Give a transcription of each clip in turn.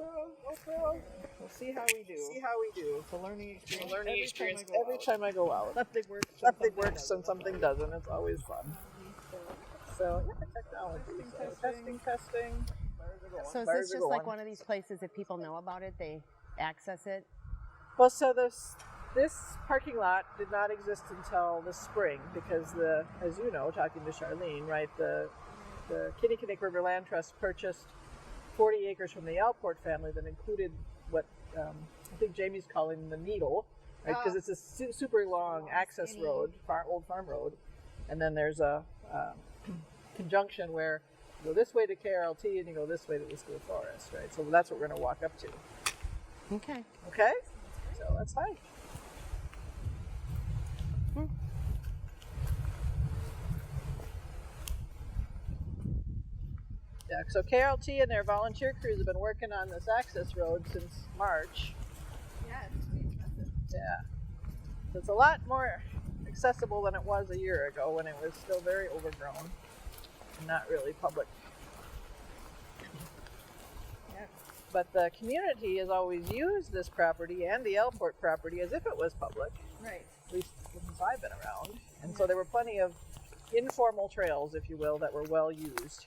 We'll see how we do. It's a learning experience. Every time I go out. Something works. Something works and something doesn't. It's always fun. So, yeah, technology. Testing. So is Bars this are just like going. one of these places, if people know about it, they access it? Well, so this parking lot did not exist until the spring because as you know, talking to Charlene, right, the Kinnickinnick River Land Trust purchased 40 acres from the Alport family that included what I think Jamie's calling the Needle, right? Because it's a super long access road, old farm road, and then there's a conjunction where you go this way to KRLT and you go this way to the School Forest, right? So that's what we're going to walk up to. Okay. Okay, so that's fine. Yeah, so KRLT and their volunteer crews have been working on this access road since March. Yeah, it's pretty expensive. Yeah. So it's a lot more accessible than it was a year ago when it was still very overgrown and not really public. Yeah. But the community has always used this property and the Alport property as if it was public, Right. at least since I've been around. And so there were plenty of informal trails, if you will, that were well used.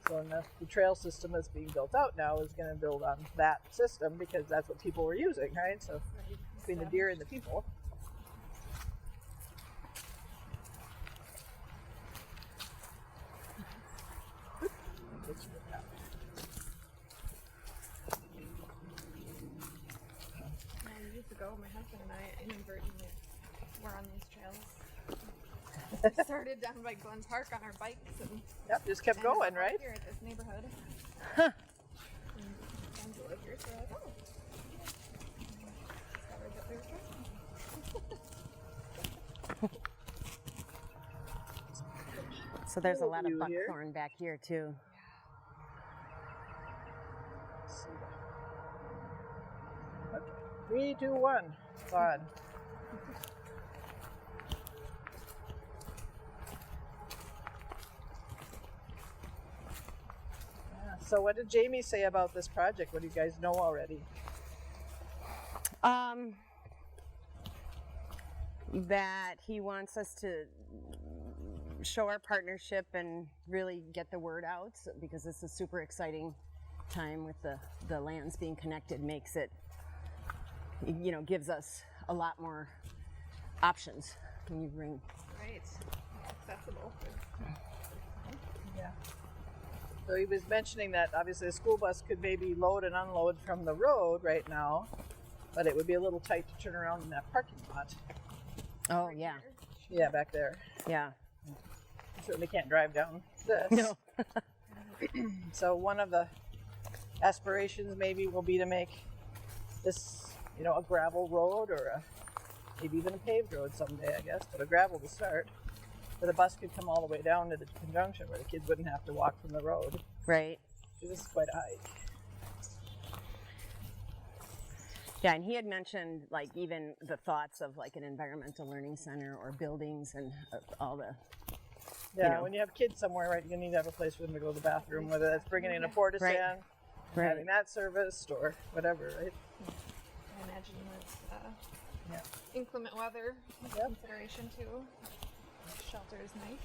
So the trail system that's being built out now is going to build on that system because that's what people were using, right? So between the deer and the people. Years ago, my husband and I inadvertently were on these trails. We started down by Glen Park on our bikes and Yep, just kept going, ended up right? here at this neighborhood. Huh. And friends who live here, so we're like, oh. Discovered that we were trekking. So there's a lot of View here. buckthorn back here too. Okay. 3, 2, 1. Fun. Yeah, so what did Jamie say about this project? What do you guys know already? That he wants us to show our partnership and really get the word out because it's a super exciting time with the lands being connected, makes it, gives us a lot more options. Can you bring? Right. Accessible. Yeah. So he was mentioning that obviously a school bus could maybe load and unload from the road right now, but it would be a little tight to turn around in that parking lot. Oh yeah, Yeah, back there. yeah. You certainly can't drive down this. No. So one of the aspirations maybe will be to make this, a gravel road or maybe even a paved road someday, I guess, but a gravel to start. Where the bus could come all the way down to the conjunction where the kids wouldn't have to walk from the road. Right. This is quite a hike. Yeah, and he had mentioned like even the thoughts of like an environmental learning center or buildings and all the. Yeah, when you have kids somewhere, right, you need to have a place for them to go to the bathroom, whether that's bringing in a porta Right. stand, Right. having that serviced, or whatever, right? I imagine with Yeah. inclement weather Yep. consideration too. Shelter is nice.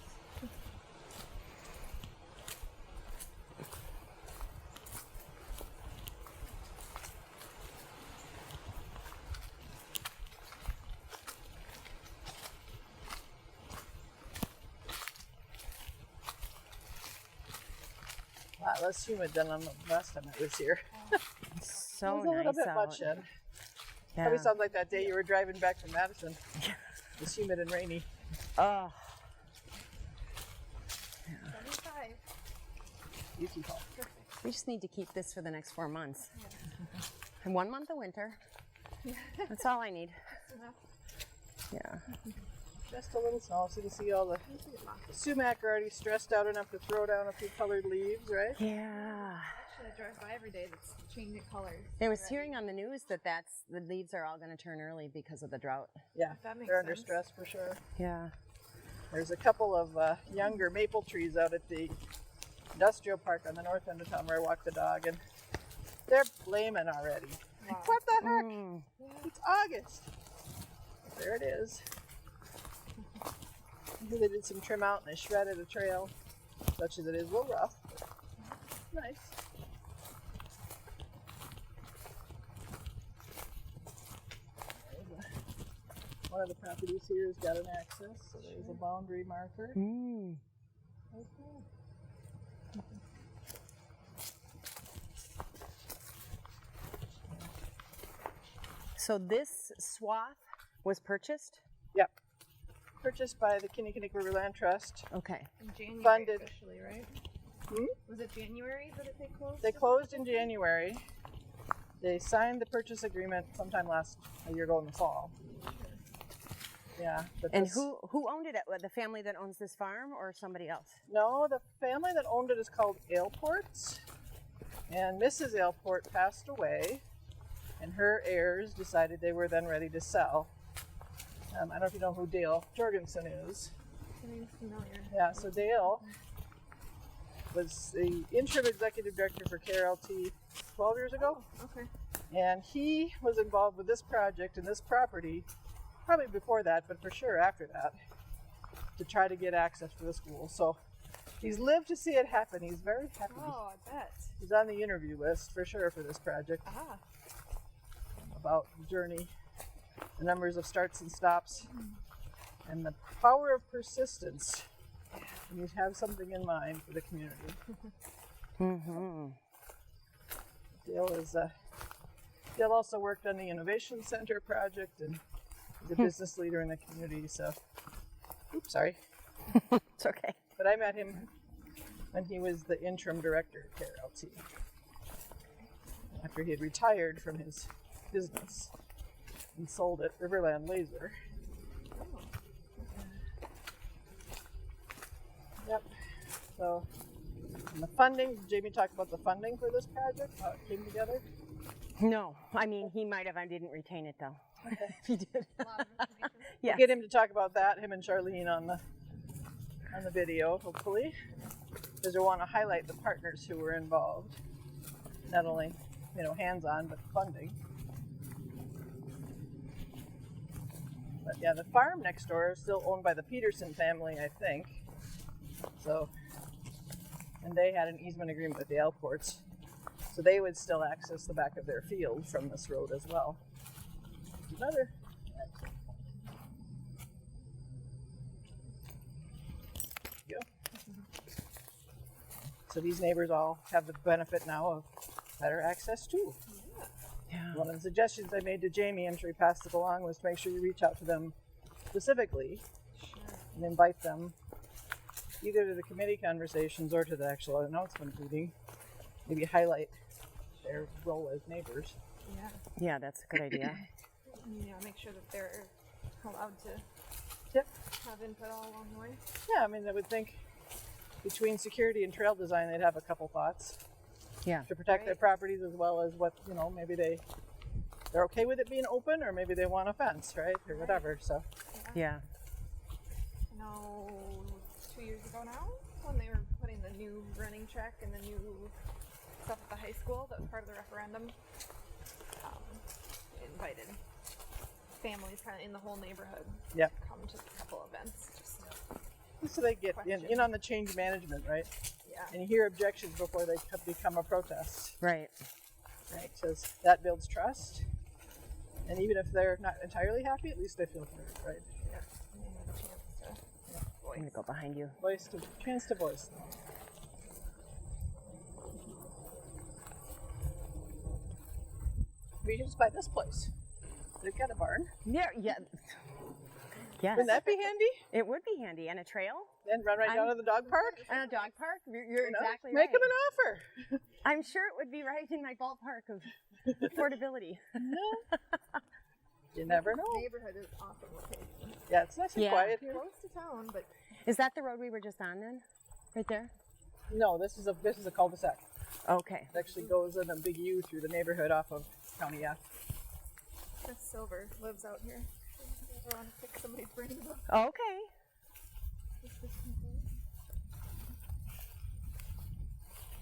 A lot less humid than on the last time I was here. So It was a little nice bit out. much in. Yeah. Probably sounds like that day you were driving back from Madison. It was humid and rainy. Oh, 75. Beautiful. we just need to keep this for the next 4 months. And 1 month of winter. That's all I need. That's enough. Yeah. Just a little snow, so you can see all the sumac are already stressed out enough to throw down a few colored leaves, right? Yeah. Actually, I drive by every day that's changing colors. I was hearing on the news that the leaves are all going to turn early because of the drought. Yeah, That makes they're under sense. stress for sure. Yeah. There's a couple of younger maple trees out at the industrial park on the north end of town where I walk the dog, and They're blaming already. Wow. What the heck? Mm. It's August. There it is. They did some trim out and they shredded a trail, such as it is a little rough. But nice. One of the properties here has got an access, so there's a boundary marker. Mm. Okay. So this swath was purchased? Yep. Purchased by the Kinnickinnick River Land Trust. Okay. In January Funded. officially, right? Hmm? Was it January that they closed? They closed in January. They signed the purchase agreement sometime a year ago in the fall. Yeah. But And this- who owned it? The family that owns this farm or somebody else? No, the family that owned it is called Ailports. And Mrs. Ailport passed away, and her heirs decided they were then ready to sell. I don't know if you know who Dale Jorgensen is. The name's familiar. Yeah, so Dale was the interim executive director for KRLT 12 years ago. Okay. And he was involved with this project and this property, probably before that, but for sure after that, to try to get access for the school. So he's lived to see it happen. He's very happy. Oh, I bet. He's on the interview list for sure for this project, Ah. about the journey, the numbers of starts and stops, and the power of persistence. And you have something in mind for the community. Mm-hmm. Dale also worked on the Innovation Center project, and he's a business leader in the community. So, oops, sorry. It's okay. But I met him when he was the interim director at KRLT, after he had retired from his business and sold it, Riverland Laser. Yep. So, and the funding, did Jamie talk about the funding for this project, how it came together? No, I mean, he might have. I didn't retain it though. He did. A lot of information. Yeah. Get him to talk about that, him and Charlene on the video, hopefully, because we want to highlight the partners who were involved, not only hands-on but funding. But yeah, the farm next door is still owned by the Peterson family, I think. So, and they had an easement agreement with the Ailports, so they would still access the back of their field from this road as well. Another. Go. So these neighbors all have the benefit now of better access too. Yeah. One of the suggestions I made to Jamie after we passed it along was to make sure you reach out to them specifically and invite them either to the committee conversations or to the actual announcement meeting. Maybe highlight their role as neighbors. Yeah. Yeah, that's a good idea. Make sure that they're allowed to Yep. have input all along the way. Yeah, I mean, I would think between security and trail design, they'd have a couple thoughts Yeah. to protect their Right. properties as well as what, maybe they're okay with it being open, or maybe they want a fence, right? Or whatever, so. Yeah. I know 2 years ago now, when they were putting the new running track and the new stuff at the high school, that was part of the referendum. They invited families kind of in the whole neighborhood Yep. to come to a couple events. Just, So they get in Question. on the change management, right? yeah. And you hear objections before they become a protest, Right. right? Because that builds trust. And even if they're not entirely happy, at least they feel heard, right? Yeah. And they have a chance to I'm gonna voice. go behind you. Chance to voice. We should just buy this place. They've got a barn. Yeah. Yeah. Yes. Wouldn't that be handy? It would be handy, and a trail, Then run right down to the dog park. and a dog park. You're You know? exactly Make right. them an offer. I'm sure it would be right in my ballpark of affordability. You never know. Neighborhood is awesome location. Yeah, it's nice and Yeah. quiet here. Close to town, but Is that the road we were just on then? Right there? No, this is a cul-de-sac. Okay. It actually goes in a big U through the neighborhood off of County F. Chris Silver lives out here. I want to pick somebody's brains up. Okay.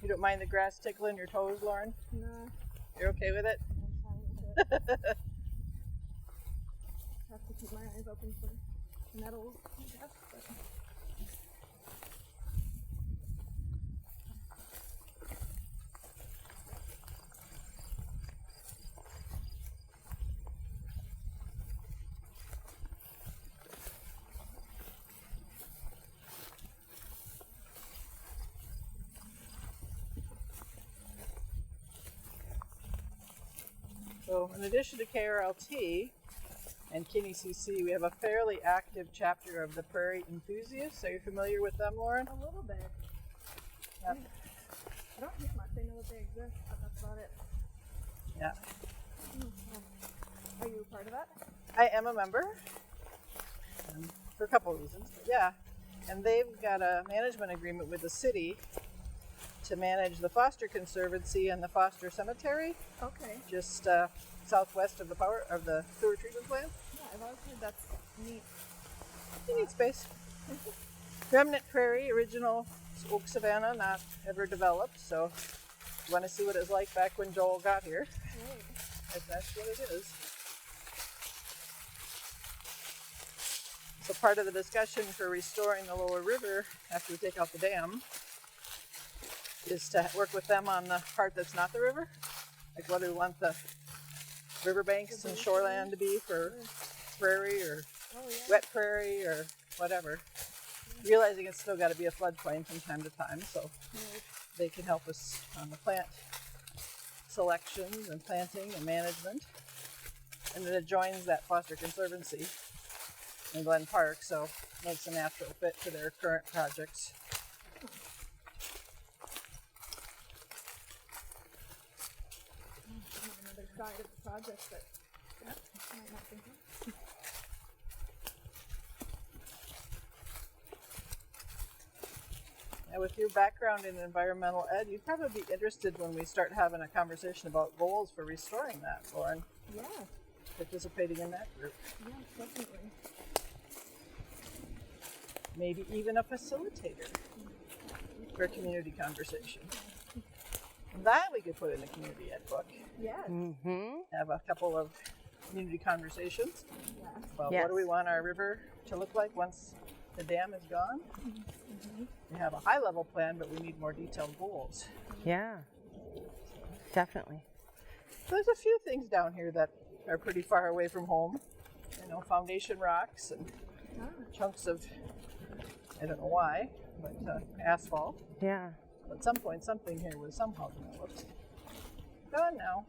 You don't mind the grass tickling your toes, Lauren? No. You're okay with it? I'm fine with it. Have to keep my eyes open for nettles, I guess. But... So in addition to KRLT and Kinney CC, we have a fairly active chapter of the Prairie Enthusiasts. Are you familiar with them, Lauren? A little bit. Yep. I don't think much. I know that they exist, but that's about it. Yeah. Are you a part of that? I am a member for a couple of reasons. But yeah, and they've got a management agreement with the city to manage the Foster Conservancy and the Foster Cemetery, Okay. just southwest of the sewer treatment plant. Yeah, I've always heard that's neat. You need space. Remnant Prairie, original oak savanna, not ever developed. So, you want to see what it was like back when Joel got here? Great. That's what it is. So part of the discussion for restoring the lower river after we take out the dam is to work with them on the part that's not the river. Like what do we want the riverbanks and shoreland to be for prairie or wet prairie or whatever. Realizing it's still got to be a floodplain from time to time, so they can help us on the plant selections and planting and management. And then it joins that Foster Conservancy in Glen Park, so it makes a natural fit to their current projects. Another side of the project that I might not think of. And with your background in environmental ed, you'd probably be interested when we start having a conversation about goals for restoring that, Lauren. Yeah, Participating in that group. yeah, definitely. Maybe even a facilitator for a community conversation. That we could put in a community ed book. Yeah. Mm-hmm. Have a couple of community conversations Yeah. about Yes. what do we want our river to look like once the dam is gone. We have a high level plan, but we need more detailed goals. Yeah. Definitely. There's a few things down here that are pretty far away from home. You know, foundation rocks and chunks of, I don't know why, but asphalt. Yeah. At some point, something here was somehow developed. Gone now.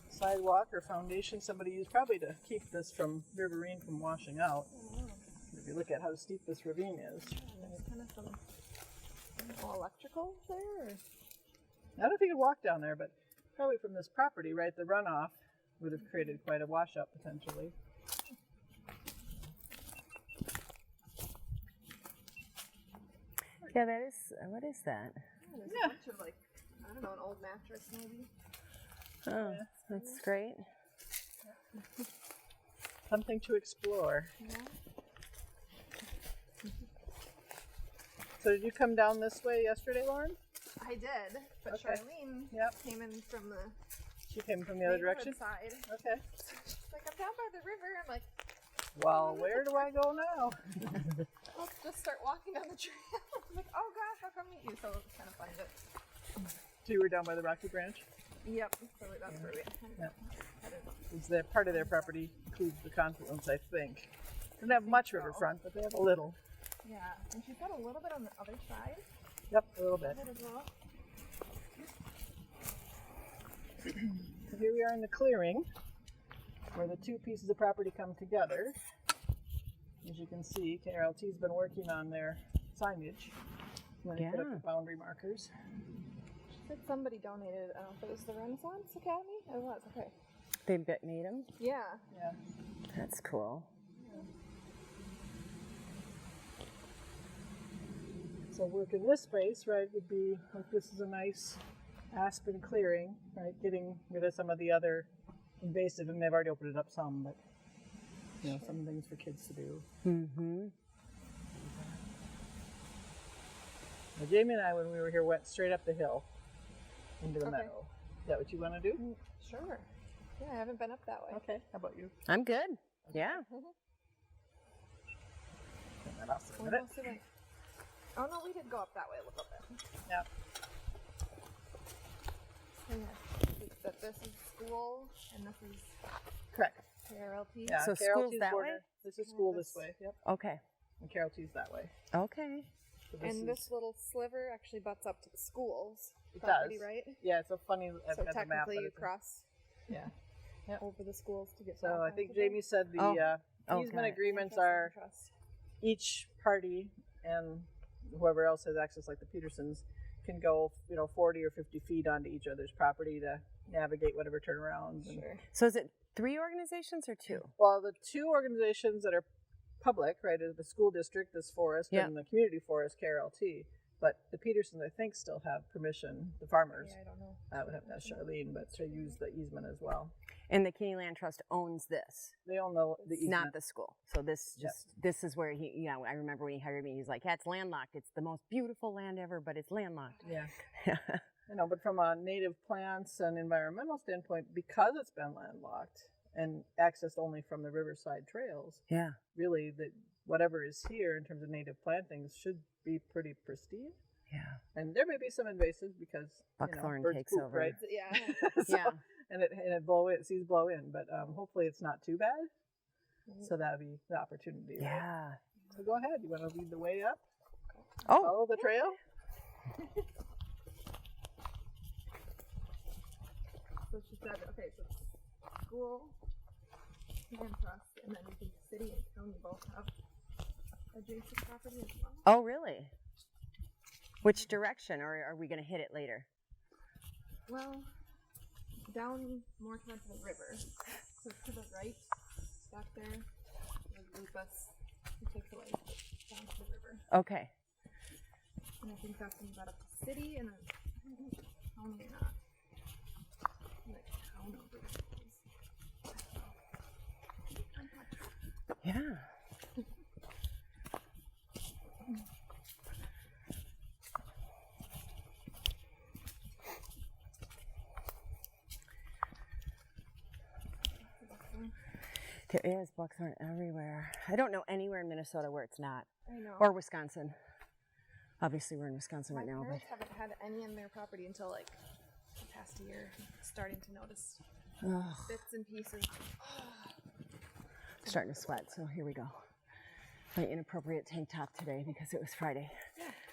Sidewalk or foundation somebody used probably to keep this from riverine from washing out. If you look at how steep this ravine is. There's kind of some electrical there. Or? I don't know if you could walk down there, but probably from this property, right, the runoff would have created quite a washout potentially. Yeah, that is, what is that? There's Yeah. a bunch of I don't know, an old mattress maybe. Oh, that's great. Something to explore. Yeah. So did you come down this way yesterday, Lauren? I did, but Okay. Charlene Yep. came in from the She came from the other neighborhood direction? side. Okay. She's like, I'm down by the river. I'm like, Well, where do I go now? let's just start walking down the trail. I'm like, oh gosh, how come meet you? So it was kind of fun. But So you were down by the Rocky Branch? yep, so that's where we Yeah. headed. Is that part of their property includes the confluence, I think. Doesn't have much riverfront, but they have a little. Yeah, and she's got a little bit on the other side Yep, a little bit. of it as well. So here we are in the clearing, where the two pieces of property come together. As you can see, KRLT's been working on their signage. And they put up Yeah. the boundary markers. She said somebody donated, I don't know if it was the Renaissance Academy? It was, okay. They made them? Yeah. Yeah. That's cool. So work in this space, right, would be like this is a nice aspen clearing, right? Getting rid of some of the other invasive, and they've already opened it up some, but you know, some things for kids to do. Mm-hmm. Now, Jamie and I, when we were here, went straight up the hill into the Okay. meadow. Is that what you want to do? Sure. Yeah, I haven't been up that way. Okay. How about you? I'm good. Yeah. Turn that off for a We minute. mostly went- Oh no, we did go up that way a little bit. Yeah. So yeah, but this is school and this is Correct. KRLT. Yeah. So Carol school's T's that border. way? This is school this this- way. Yep. Okay. And Carol T's that way. Okay. So And this little sliver actually butts up to the school's It property, does. right? Yeah, it's so funny. I've So got the map. technically but you it's- cross Yeah. over the schools to get So back I think onto the Jamie said the Oh. Oh, easement got it. agreements Land are trust. each party and whoever else has access, like the Petersons, can go, 40 or 50 feet onto each other's property to navigate whatever turnarounds. And, Sure. So is it 3 organizations or 2? well, the two organizations that are public, right, is the school district, this forest, Yeah. and the community forest, KRLT. But the Petersons, I think, still have permission. The farmers, Yeah, I don't know. I would have to ask Charlene, but to use the easement as well. And the Kinney Land Trust owns this, They own the easement. not the school. So this Yep. this is where he, yeah, I remember when he hired me, he's like, yeah, it's landlocked. It's the most beautiful land ever, but it's landlocked. Yeah. But from a native plants and environmental standpoint, because it's been landlocked and accessed only from the riverside trails, Yeah. really whatever is here in terms of native plantings should be pretty pristine. Yeah. And there may be some invasives because Buckthorn birds takes poop, over. right? Yeah. So- Yeah. and it sees blow in, but hopefully it's not too bad. So that would be the opportunity. Right? Yeah. So go ahead. You want to lead the way up? Oh, Follow the trail. So she said, okay, so it's school, land trust, and then I think city and county both have adjacent property as well. oh, really? Which direction, or are we going to hit it later? Well, down more towards the river. So to the right, back there, would loop us to take the way down to the river. Okay. And I think that's when you got up to city and then I don't know if it's county or not. Like town over the hills. Yeah. There is buckthorn everywhere. I don't know anywhere in Minnesota where it's not, I know. or Wisconsin. Obviously, we're in Wisconsin My right now, but parents haven't had any in their property until like the past year. Starting to notice ugh, bits and pieces. starting to sweat. So here we go. My inappropriate tank top today because it was Friday.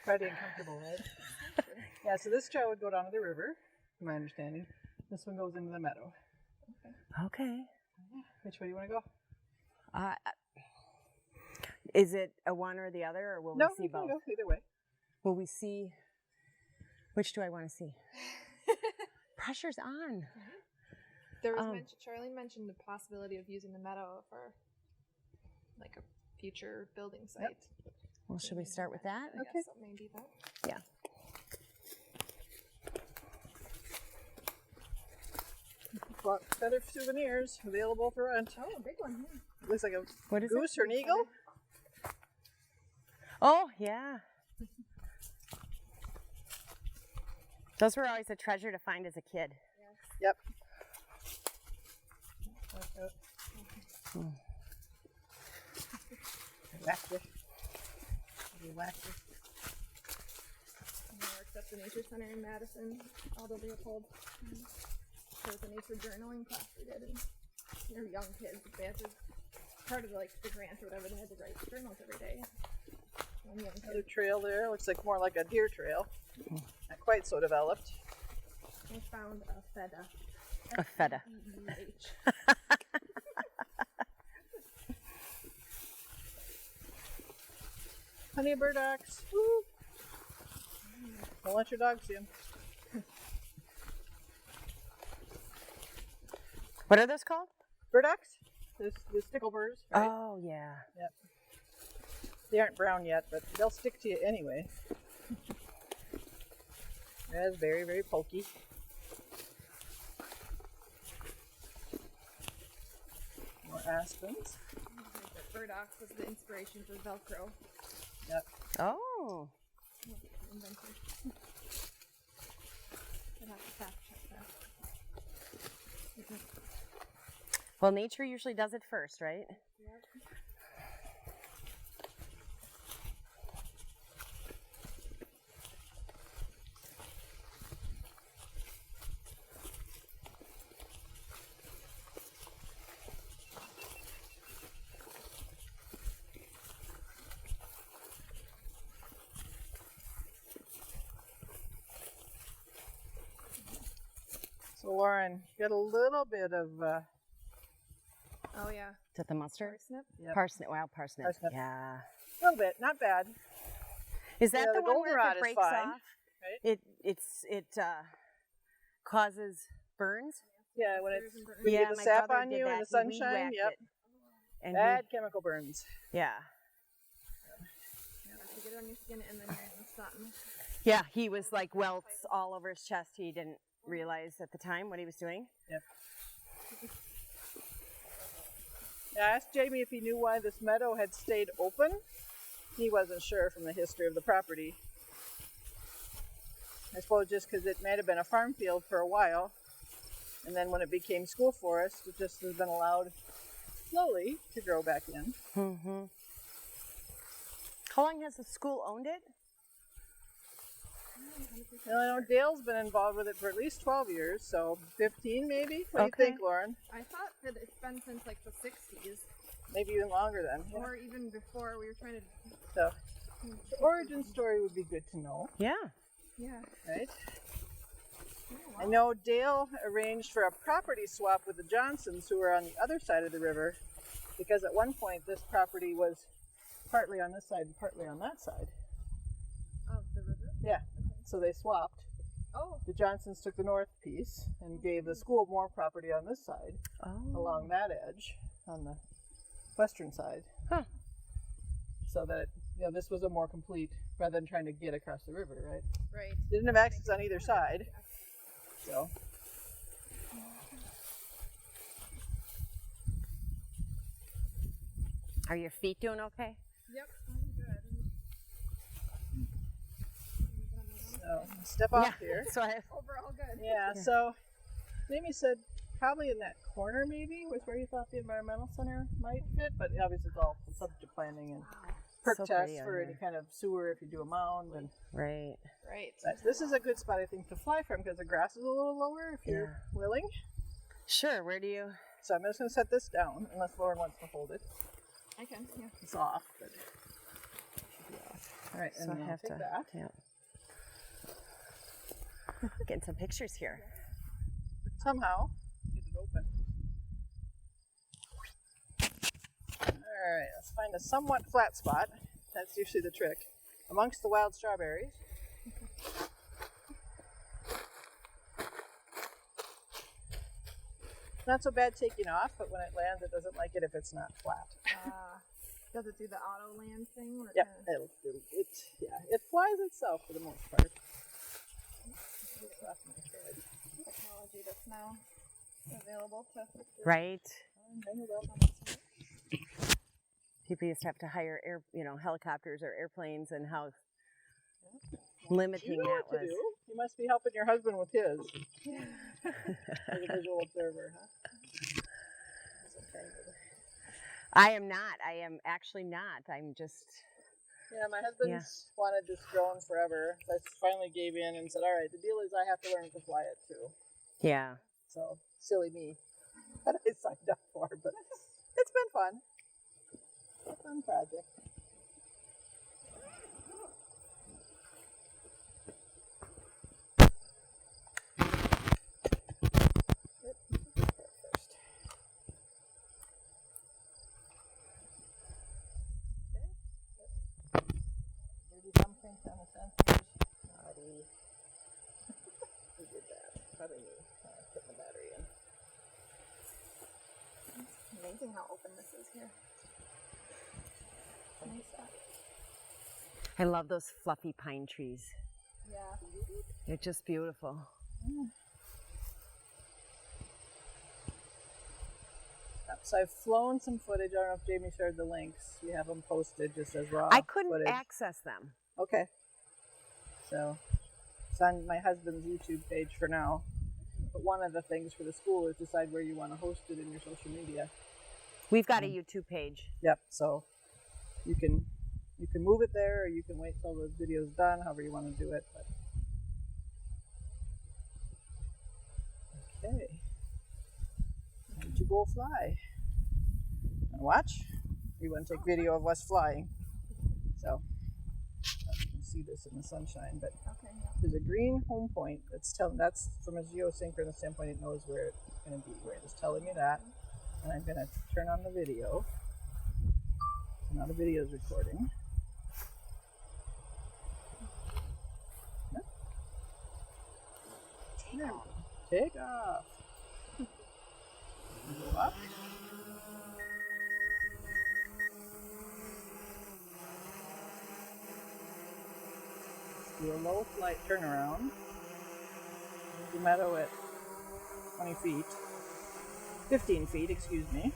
Friday and comfortable, right? Yeah. So this trail would go down to the river, from my understanding. This one goes into the meadow. Okay. Which way do you want to go? Is it a one or the other, or will No, we see we can both? go either way. Will we see? Which do I want to see? Pressure's on. There was Charlene mentioned the possibility of using the meadow for like a future building site. Well, should we start with that? I guess so maybe that. Yeah. Feather souvenirs available for rent. Oh, a big one. Looks like a What is goose or an eagle. it? Oh, yeah. Those were always a treasure to find as a kid. Yep. Wacky. Wacky. He works at the Nature Center in Madison, Aldo Leopold. There was a nature journaling class we did, and they're young kids. They had to, part of the grant or whatever, they had to write journals every day. And young Another kids, trail there. Looks like more like a deer trail. Not quite so developed. I found a feta. A feta. E-E-H. Honey burdocks. Woo! Don't let your dog see them. What are those called? Burdocks? The stickleburs, right? Oh, yeah. They aren't brown yet, but they'll stick to you anyway. That's very, very pokey. aspens. The burdock was the inspiration for Velcro. Yep. Oh, Inventor. I'd have to fact check that. well, nature usually does it first, right? Yep. So Lauren, get a little bit of Oh yeah. Is that the mustard? Parsnip. Yep. Parsnip. Wow, parsnip. Parsnip. Yeah. a little bit, not bad. Is that Yeah, the the one where if goldenrod it is breaks fine, off, right? it causes burns? Yeah, when it's Burns and when you yeah, get the my sap brother on did you that. in the He sunshine. weed-whacked Yep, it. And bad chemical burns. yeah. Yeah, if you get it on your skin and then you're in the sun. Yeah, he was like welts all over his chest. He didn't realize at the time what he was doing. Yep. I asked Jamie if he knew why this meadow had stayed open. He wasn't sure from the history of the property. I suppose just because it might have been a farm field for a while, and then when it became school forest, it just has been allowed slowly to grow back in. Mm-hmm. How long has the school owned it? And I know Dale's been involved with it for at least 12 years, so 15 maybe? What do Okay. you think, Lauren? I thought that it's been since like the 60s, Maybe even longer then. Yeah. or even before. We were trying to. So, the origin story would be good to know, Yeah. Yeah. right? I know Dale arranged for a property swap with the Johnsons, who were on the other side of the river, because at one point this property was partly on this side and partly on that side. Of the river. Yeah, so they swapped. Oh. The Johnsons took the north piece and gave the school more property on this side, Oh. along that edge, on the western side. Huh. So that, this was a more complete, rather than trying to get across the river, right? Right. They didn't have access on either side, so. Are your feet doing okay? Yep. I'm good. So, step off here. So I, Overall good. Yeah, so Jamie said probably in that corner maybe was where he thought the environmental center might fit, but obviously it's all subject to planning and perk So tests pretty on for any there. kind of sewer if you do a mound. And right. Right. but this is a good spot I think to fly from because the grass is a little lower if you're willing. Sure. Where do you? So I'm just going to set this down unless Lauren wants to hold it. I can. Yeah. It's off, but it should be off. All right, and So I then I'll have take to. that. Yeah. Getting some pictures here. Somehow get it open. Alright, let's find a somewhat flat spot. That's usually the trick. Amongst the wild strawberries. Not so bad taking off, but when it lands, it doesn't like it if it's not flat. Does it do the auto land thing? Or Yeah, it flies itself for the most part. Technology that's now available to. Right. Tangled up. People used to have to hire helicopters or airplanes, and how limiting You know that what to was. do. You must be helping your husband with his. As a visual observer, huh? That's okay. I am not. I am actually not. I'm just. Yeah, my husband's wanted this drone forever. So I finally gave in and said, all right, the deal is I have to learn to fly it too. Yeah. So, silly me. That I signed up for, but it's been fun. A fun project. Maybe something on the sensors. Naughty. Who did that? Probably me. Put the battery in. Amazing how open this is here. Nice stuff. I love those fluffy pine trees. Yeah. They're just beautiful. Got So I've flown some footage. I don't know if Jamie shared the links. You have them posted just as raw I couldn't footage. access them. Okay. So it's on my husband's YouTube page for now. But one of the things for the school is decide where you want to host it in your social media. We've got a YouTube page. Yep. So you can move it there, or you can wait till the video's done, however you want to do it. But okay. Time to go fly. And watch. You want to take video of us flying. So you can see this in the sunshine, but Okay. Yeah. there's a green home point that's from a geosynchronous standpoint, it knows where it's going to be, where it's telling me that. And I'm going to turn on the video. So now the video is recording. Take off. Go up. Do a low flight turnaround. The meadow at 20 feet. 15 feet, excuse me.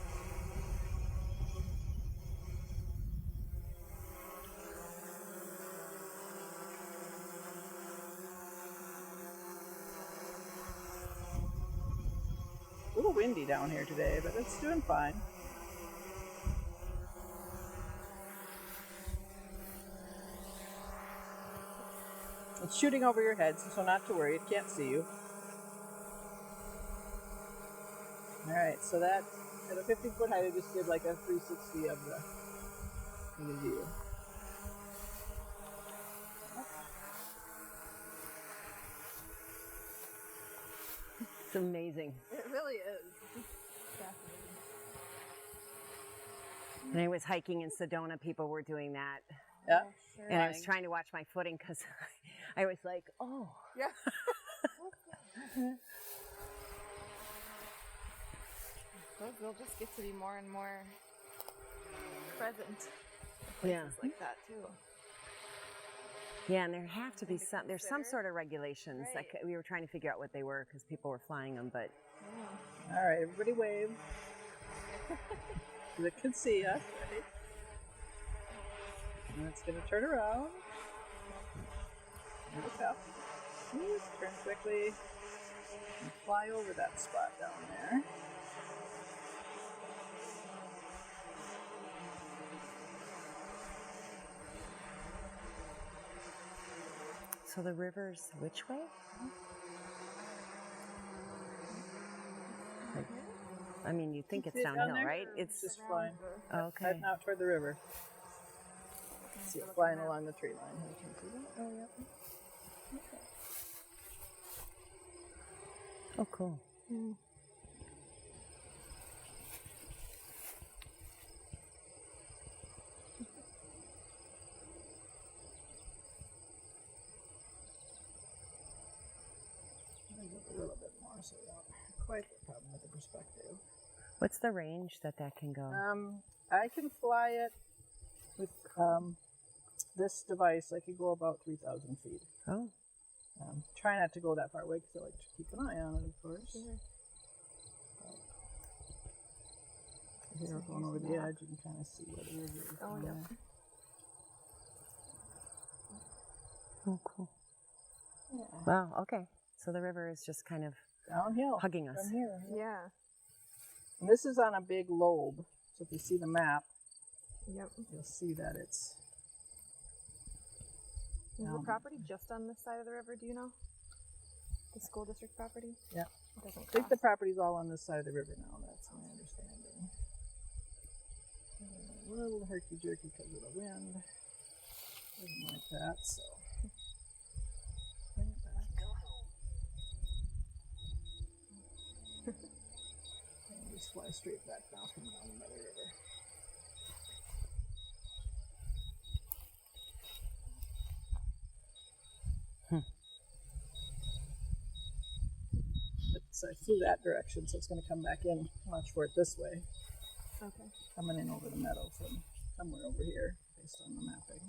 A little windy down here today, but it's doing fine. It's shooting over your head, so not to worry, it can't see you. Alright, so that, at a 50-foot height, I just did like a 360 of the view. It's amazing. It really is. Fascinating. When I was hiking in Sedona, people were doing that. Yeah. Sure. And I was trying to watch my footing because I was like, oh. Yeah. They'll just get to be more and more present. in Yeah. places like that too. Yeah, and there have to be some, there's some consider. sort of regulations. Right. Like we were trying to figure out what they were because people were flying them, but Alright, everybody wave. So they can see us, right? And it's going to turn around. Look up. Turn quickly. And fly over that spot down there. so the river's which way? Like, I mean, you think it's See it down downhill, there? right? It's Just flying. okay. Heading out toward the river. See it flying along the tree line. You can see that? Oh, yeah. Oh, cool. Let me get a little bit more so you don't have quite the problem with the perspective. What's the range that can go? I can fly it with this device. I could go about 3,000 feet. Oh, Try not to go that far away because I like to keep an eye on it, of course. Here, we're going over the edge, you can kind of see where the river is. Oh, from yeah. there. oh, cool. Yeah. Wow. Okay. So the river is just kind of Downhill. hugging us. From here. Yeah. And this is on a big lobe. So if you see the map, Yep. you'll see that it's. Is the Um, property just on this side of the river? Do you know? The school district property? Yeah. It doesn't I think the cross. property's all on this side of the river now. That's my understanding. A little herky-jerky because of the wind. Doesn't like that, so. Bring it back. And just fly straight back now from down by the river. So I flew that direction, so it's going to come back in. Watch for it this way. Okay. Coming in over the meadow from somewhere over here, based on the mapping.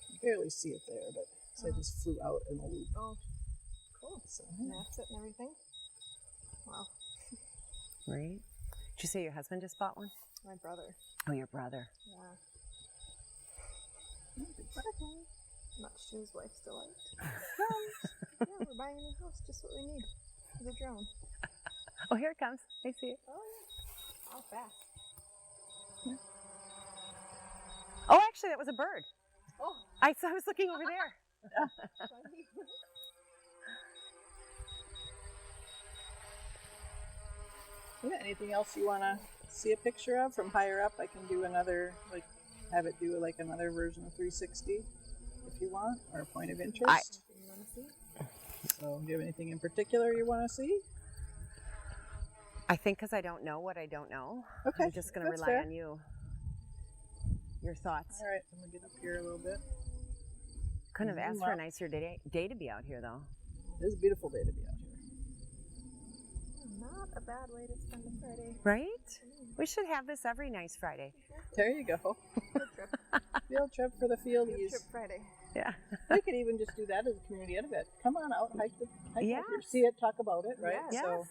You barely see it there, but so I just flew out in a loop. Oh, cool. So, yeah. Maps it and everything. Wow. Right? Did you say your husband just bought one? My brother. Oh, your brother. Yeah. Much to his wife's delight. Yeah, we're buying a new house, just what we need. The drone. Oh, here it comes. I see it. Oh yeah. How fast. Oh, actually, that was a bird. Oh, I was looking over there. funny. Yeah, anything else you want to see a picture of from higher up? I can do another, like, have it do like another version of 360 if you want, or a point of interest. Anything you want to see? So, do you have anything in particular you want to see? I think because I don't know what I don't know. Okay, I'm just going to that's rely fair. on you. Your thoughts. All right, I'm gonna get up here a little bit. Couldn't have asked Zoom for a up. nicer day to be out here, though. It is a beautiful day to be out here. Not a bad way to spend a Friday. Right? We should have this every nice Friday. There you go. Field trip. Field trip for the Field fieldies. trip Friday. Yeah. We could even just do that as a community event. Come on out, hike out here, Yes. see it, talk about it, right? Yes. So,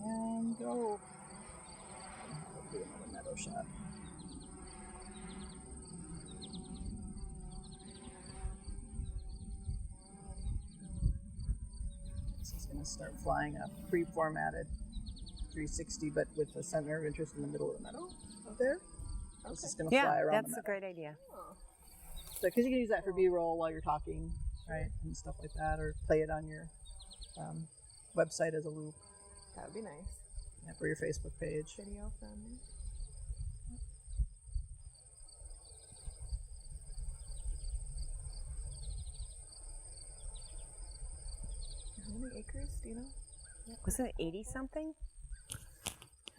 and go. I'll do another meadow shot. This is going to start flying a pre-formatted 360, but with the center of interest in the middle of the meadow out there. This is going to fly Yeah, around that's the a meadow. great idea. Oh, Because you can use that for B-roll while you're talking, right, and stuff like that, or play it on your website as a loop, that would be nice. yeah, for your Facebook page. Video friendly. How many acres, do you know? Wasn't it 80 something?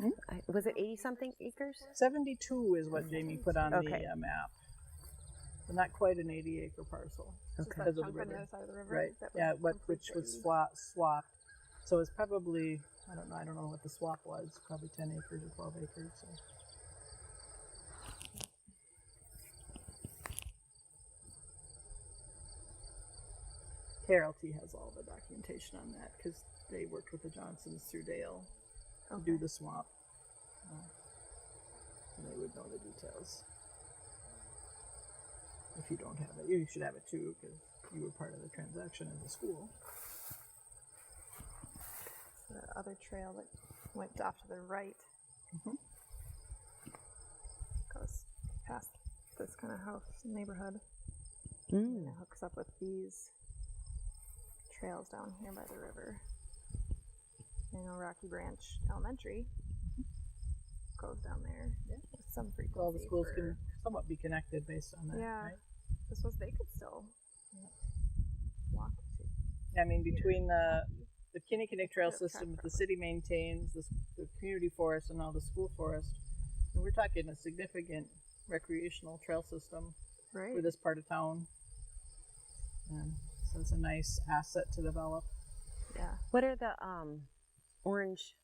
Hmm? Was it 80 something acres? 72 is what Jamie put on Okay. the map. But not quite an 80-acre parcel. Okay. Because of the Chunk on the river. other side of the river. Right, that yeah, was which was swapped. So it's probably, I don't know what the swap was, probably 10 acres or 12 acres. So. KRLT has all the documentation on that because they worked with the Johnsons through Dale to do the swap. And they would know the details. If you don't have it, you should have it too because you were part of the transaction as a school. the other trail that went off to the right. Mhm. Goes past this kind of house neighborhood. Mm. And it hooks up with these trails down here by the river. I know Rocky Branch Elementary goes down there with some frequency. All the schools for- can somewhat be connected based on that, Yeah. right? I suppose they could still walk to. I mean, between the Kinnickinnick Trail Bit of system track that the city maintains, the community forest, and now the school forest, and we're talking a significant recreational trail system Right. for this part of town. And so it's a nice asset to develop. Yeah. What are the orange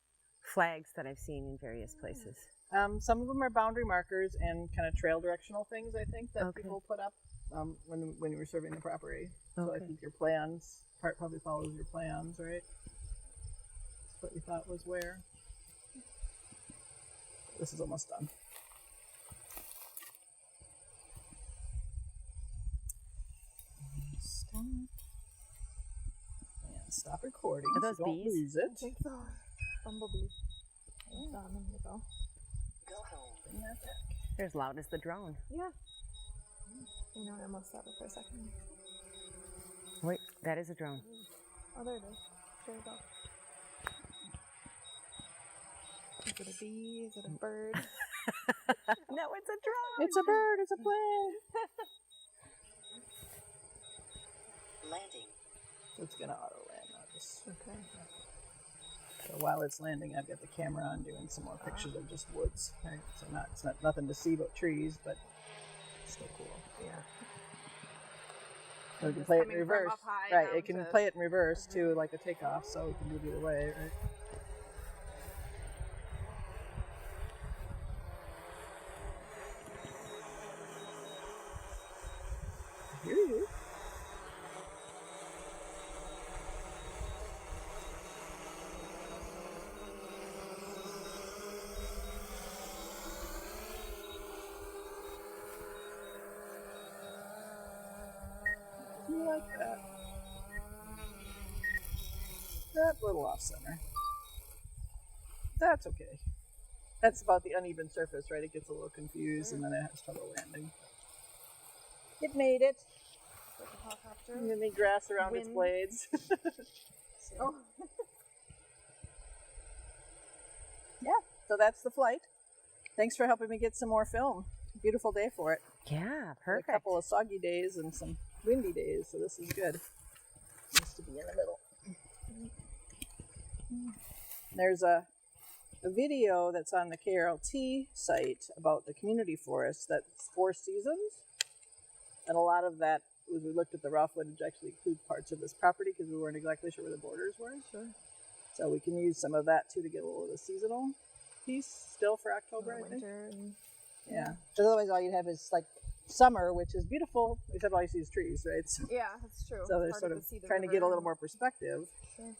flags that I've seen in various places? Some of them are boundary markers and kind of trail directional things, I think, that Okay. people put up when you were serving the property. So I Okay. think your plans, part probably follows your plans, right? That's what you thought was where. This is almost done. Stop. And stop recording. Are those so don't bees? lose I it. think so. Bumblebees. I saw them a minute ago. Bring that back. They're as loud as the drone. Yeah. You know, I almost stopped it for a second. Wait, that is a drone. Oh, there it is. There we go. Is it a bee? Is it a bird? No, it's a drone. It's a bird. It's a plane. Landing. So it's gonna auto land now. Just Okay. so while it's landing, I've got the camera on doing some more pictures of just woods. Right? So it's not nothing to see but trees, but it's still cool. Yeah. So we can Just play it in coming from reverse. up high Right, down it can to- play it in reverse too, like a takeoff, so we can do it either way, right? I hear you. like that. That little off center. That's okay. That's about the uneven surface, right? It gets a little confused and then it has trouble landing. It made it. Like a helicopter. And then the grass around its Wind. blades. Oh, Yeah, so that's the flight. Thanks for helping me get some more film. Beautiful day for it. Yeah, A perfect. couple of soggy days and some windy days, so this is good. Needs to be in the middle. There's a video that's on the KRLT site about the community forest that's 4 seasons. And a lot of that, as we looked at the raw footage, actually includes parts of this property because we weren't exactly sure where the borders were. sure. So we can use some of that too to get a little of the seasonal piece still for October, I think. Winter and Yeah. Because otherwise all you'd have is like summer, which is beautiful, except all you see is trees, right? So, yeah, that's true. so they're It's sort harder of to see the trying to river get a little and- more perspective. Sure.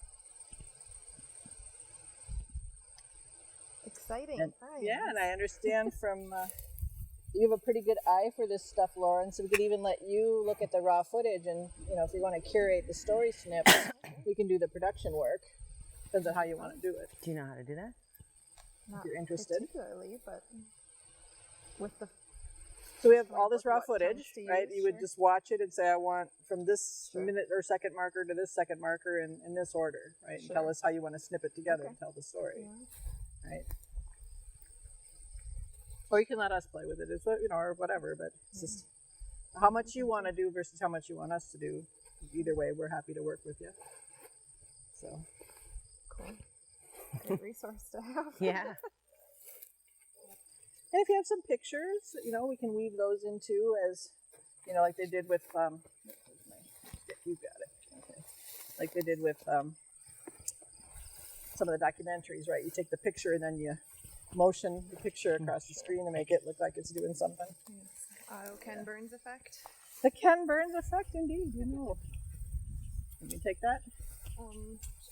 Exciting. And, Hi. yeah, and I understand from you have a pretty good eye for this stuff, Lauren. So we could even let you look at the raw footage, and if you want to curate the story snips, we can do the production work. Depends on how you want to do it. Do you know how to do that? Not you're interested. particularly, but with the So we have Like all this raw what chunks footage, to right? use, You would sure. just watch it and say, I want from this Sure. minute or second marker to this second marker in this order, right? And tell Sure. us how you want to snip it together Okay. and tell the story, yeah. right? Or you can let us play with it, or whatever. But it's just how much you want to do versus how much you want us to do. Either way, we're happy to work with you. So Cool. Great resource to have. Yeah. and if you have some pictures, we can weave those into as, like they did with you've got it. Okay. Like they did with some of the documentaries, right? You take the picture and then you motion the picture across the screen to make it look like it's doing something. Ken Burns effect. The Ken Burns effect, indeed. Can you take that?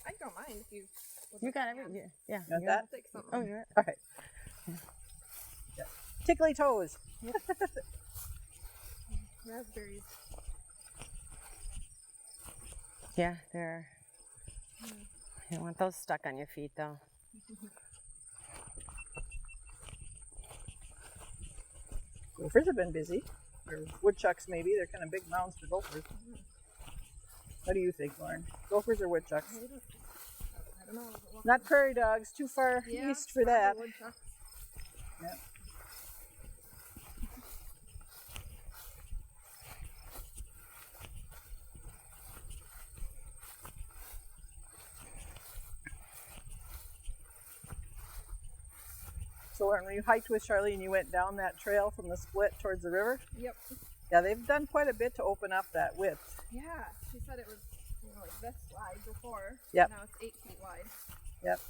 I don't mind if you. would You like got to everything. add. Yeah. You want you're- that? I'll take something. Oh, you're right. All right. Yeah. Tickly toes. Raspberries. Yeah, they're. You don't want those stuck on your feet, though. Gophers have been busy. Or woodchucks, maybe. They're kind of big mounds for gophers. What do you think, Lauren? Gophers or woodchucks? I don't know. Not prairie dogs. Too far Yeah, east for that. probably woodchucks. Yeah. So when you hiked with Charlene, you went down that trail from the split towards the river? Yep. Yeah, they've done quite a bit to open up that width. Yeah, she said it was like this wide before. Yep. Now it's 8 feet wide. Yep.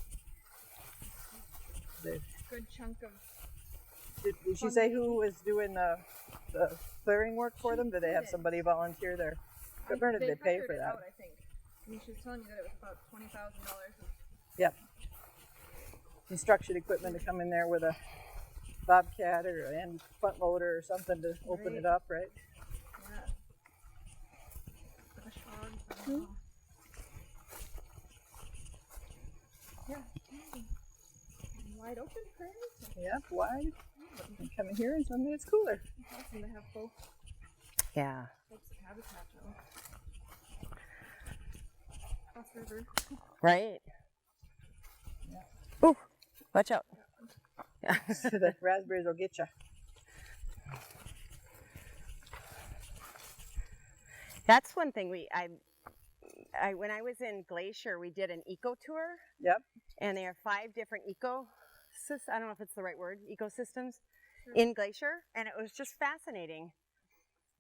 They, Good chunk of. did she say who was doing the clearing work for them? Did they have somebody volunteer there? Or did they pay hired for it that? Out, I think. I mean, she was telling me that it was about $20,000. Yep. Construction equipment to come in there with a bobcat or a front loader or something to open Right. it up, right? Yeah. Bush hogs. I don't know. Yeah. Wide open prairies. Yep, wide. And come in here and suddenly it's cooler. Awesome to have both Yeah. types of habitat now. Cross river. Right. Ooh, watch out. Yeah. The raspberries will get you. That's one thing I when I was in Glacier, we did an eco tour, Yep. and there are 5 different I don't know if it's the right word, ecosystems in Glacier, and it was just fascinating.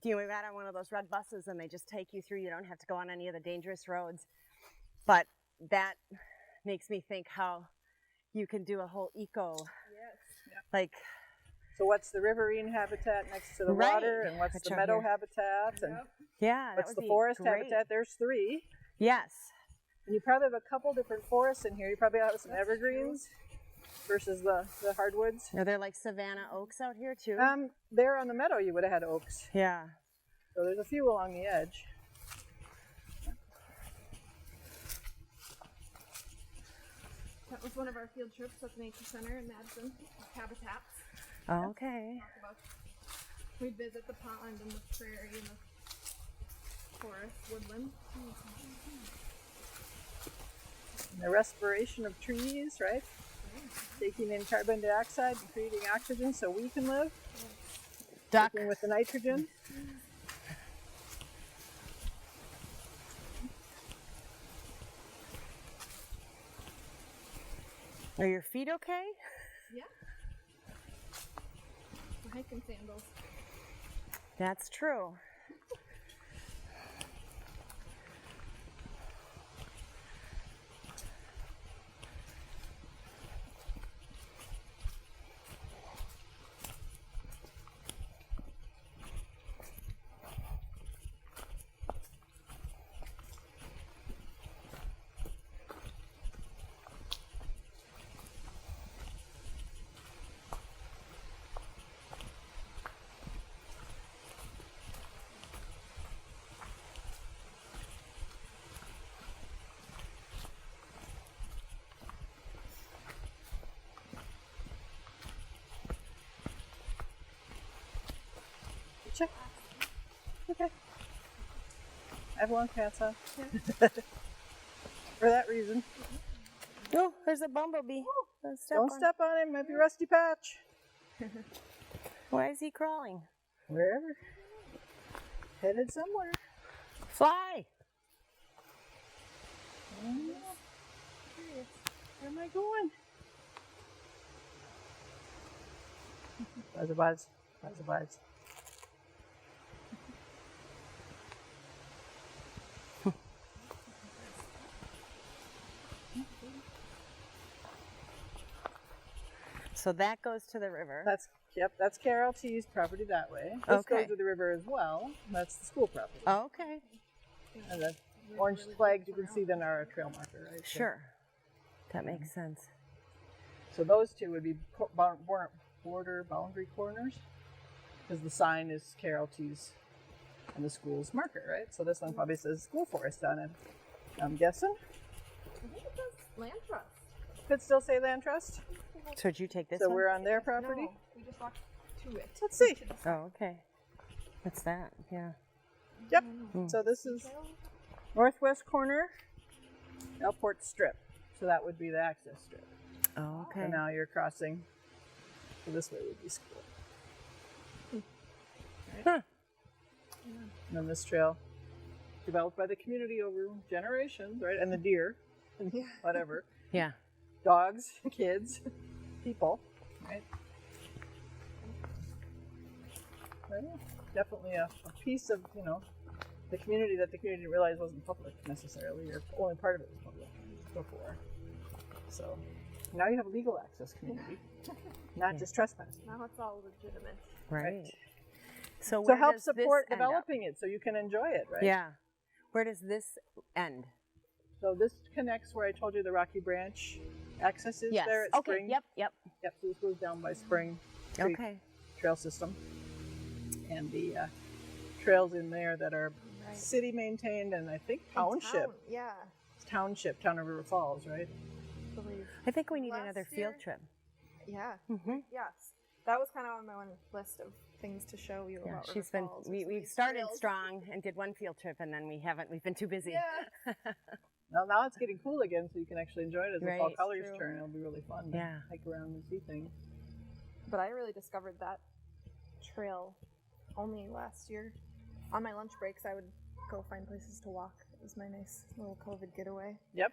We got on one of those red buses, and they just take you through. You don't have to go on any of the dangerous roads, but that makes me think how you can do a whole eco, Yes. like So what's the riverine habitat next to the Right. water, and what's Which the are meadow here. habitat, and Yep. yeah, that what's would the be forest great. habitat? There's 3. Yes. And you probably have a couple different forests in here. You probably have some evergreens versus the hardwoods. Are there like Savannah oaks out here too? There on the meadow you would have had oaks. Yeah. So there's a few along the edge. That was one of our field trips at the Nature Center in Madison. Habitats. Okay. Talk about, we'd visit the pond and the prairie and the forest, woodland. And the respiration of trees, right? Taking in carbon dioxide and creating oxygen so we can live. Duck. Working with the nitrogen. Are your feet okay? Yeah. Hiking sandals. That's true. Check. Okay. I have long pants on. For that reason. Oh, there's a bumblebee. Don't step Don't on- step on him, might be rusty patch. Why is he crawling? Wherever. Headed somewhere. Fly! Where am I going? Buzz a buzz. Buzz a buzz. So that goes to the river. That's KRLT's property that way. This goes to the river as well. That's the school property. Oh, okay. And the orange flags you can see then are a trail marker, right? So- Sure. That makes sense. So those two would be border boundary corners, because the sign is KRLT's and the school's marker, right? So this one probably says school forest on it. I'm guessing. I think it says land trust. Could still say land trust. So did you take this So one? we're on their property. No, we just walked to it. Let's see. Oh, okay. What's that? Yeah. Yep. So this is northwest corner, Elport Strip. So that would be the access strip. Oh, okay. And now you're crossing. So this way would be school. Huh. And then this trail, developed by the community over generations, right? And the deer, and whatever, Yeah. dogs, kids, people, right? Right? Definitely a piece of, the community that the community didn't realize wasn't public necessarily, or only part of it was public before. So now you have a legal access community, not just trespassing. Now it's all legitimate. Right. So To where help does this support end up? developing it so you can enjoy it, right? Yeah. Where does this end? So this connects where I told you the Rocky Branch access is Yes. there at Okay. Spring. Yep. Yep, so this goes down by Spring Creek Okay. Trail System. And the trails in there that are city maintained and I think township. Yeah, Township, Town of River Falls, right? I believe. I think we need Last another year- field trip. Yeah. Mm-hmm. Yes. That was kind of on my one list of things to show you Yeah, about she's River been. Falls. We was these started trails. strong and did one field trip, and then we haven't. We've been too busy. Yeah. Well, now it's getting cool again, so you can actually enjoy it as the fall Right. colors True. turn. It'll be really fun to Yeah. hike around and see things. But I really discovered that trail only last year. On my lunch breaks, I would go find places to walk. It was my nice little COVID getaway. Yep,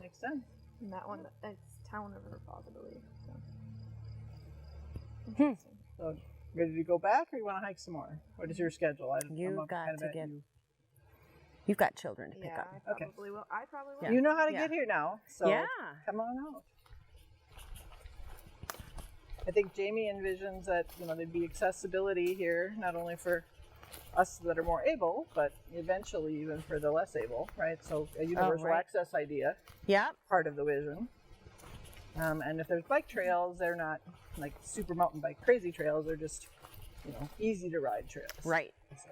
makes sense. And that one, it's Town of River Falls, I believe. So. Hmm. Interesting. So, ready to go back, or you want to hike some more? What is your schedule? You've I'm got kind of to at get- you. You've got children to pick Yeah, up. I Okay. probably will. I probably will. Yeah. You know how to Yeah. get here now, so Yeah. come on out. I think Jamie envisions that there'd be accessibility here, not only for us that are more able, but eventually even for the less able, right? So a universal right. access idea, Yep. part of the vision. And if there's bike trails, they're not like super mountain bike crazy trails. They're just easy to ride trails. Right. So,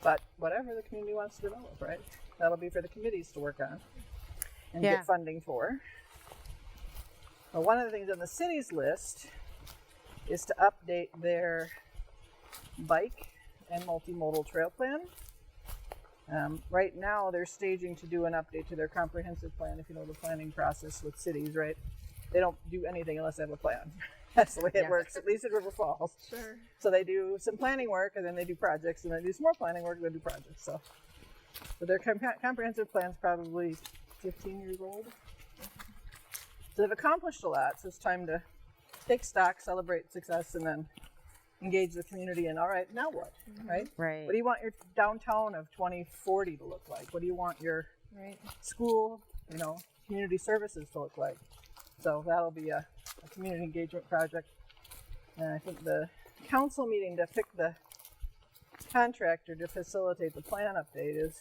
but whatever the community wants to develop, right? That'll be for the committees to work on and Yeah. get funding for. But one of the things on the city's list is to update their bike and multimodal trail plan. Right now, they're staging to do an update to their comprehensive plan. If you know the planning process with cities, right? They don't do anything unless they have a plan. That's the way it works, at least at River Falls. Sure. So they do some planning work, and then they do projects, and then they do some more planning work, and then do projects. So their comprehensive plan's probably 15 years old. So they've accomplished a lot. So it's time to take stock, celebrate success, and then engage the community in, all right, now what, right? Right. What do you want your downtown of 2040 to look like? What do you want your Right. school, community services to look like? So that'll be a community engagement project. And I think the council meeting to pick the contractor to facilitate the plan update is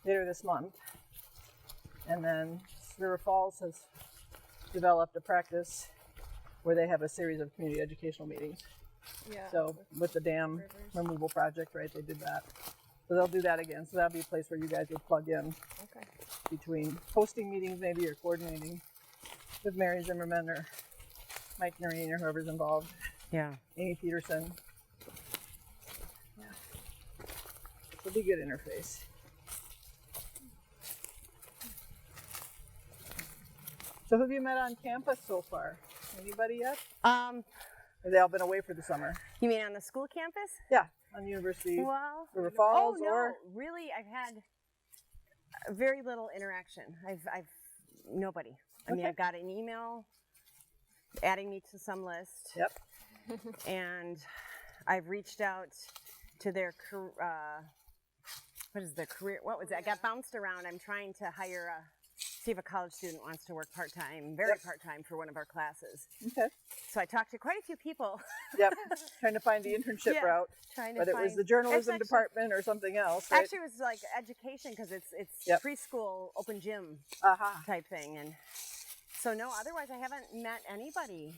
later this month. And then River Falls has developed a practice where they have a series of community educational meetings. Yeah. So with the dam Rivers. removal project, right, they did that. So they'll do that again. So that'll be a place where you guys would plug in Okay. between hosting meetings maybe or coordinating with Mary Zimmerman or Mike Noreen or whoever's involved. Yeah. Amy Peterson. Yeah. It'll be a good interface. So who have you met on campus so far? Anybody yet? Or they all been away for the summer? You mean on the school campus? Yeah, on University Well, River Falls oh no, or really, I've had very little interaction. I've nobody. I mean, Okay. I've got an email adding me to some list. Yep. And I've reached out to their what is their career? What was it? I got bounced around. I'm trying to hire see if a college student wants to work part-time, very Yep. part-time for one of our classes. Okay. So I talked to quite a few people. Yep. Trying to find the internship Yeah, route. trying to But it find, was the journalism It's actually- department or something else, right? Actually, it was like education because it's Yep. preschool open gym Aha. type thing, and so no. Otherwise, I haven't met anybody.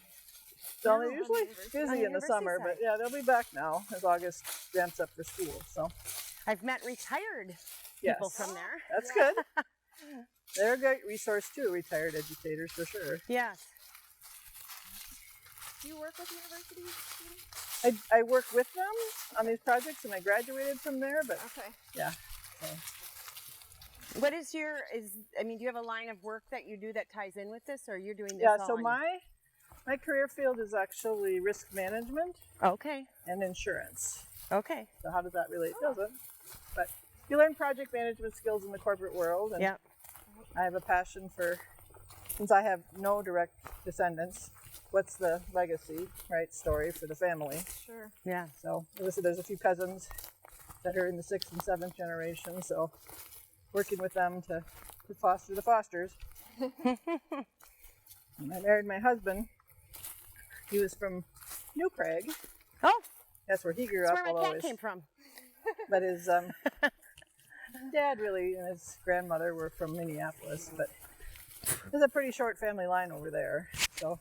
So No, they're on the usually university- on busy the in the university summer, side. but yeah, they'll be back now as August ramps up for school. So I've met retired yes, people from there. that's good. They're a great resource too, retired educators for sure. Yes. Do you work with university students? I work with them on these projects, and I graduated from there. But Okay. yeah, so, What is your I mean, do you have a line of work that you do that ties in with this, or you're doing this? yeah. all So on- my career field is actually risk management Okay. and insurance. Okay. So how does that relate? Doesn't. But you learn project management skills in the corporate world, and Yeah. I have a passion for, since I have no direct descendants, what's the legacy, right, story for the family. Sure. Yeah. So there's a few cousins that are in the 6th and 7th generation, so working with them to foster the fosters. And I married my husband. He was from New Craig. Oh, That's where he grew that's up. where my although cat came from. But his dad really and his grandmother were from Minneapolis, but there's a pretty short family line over there. So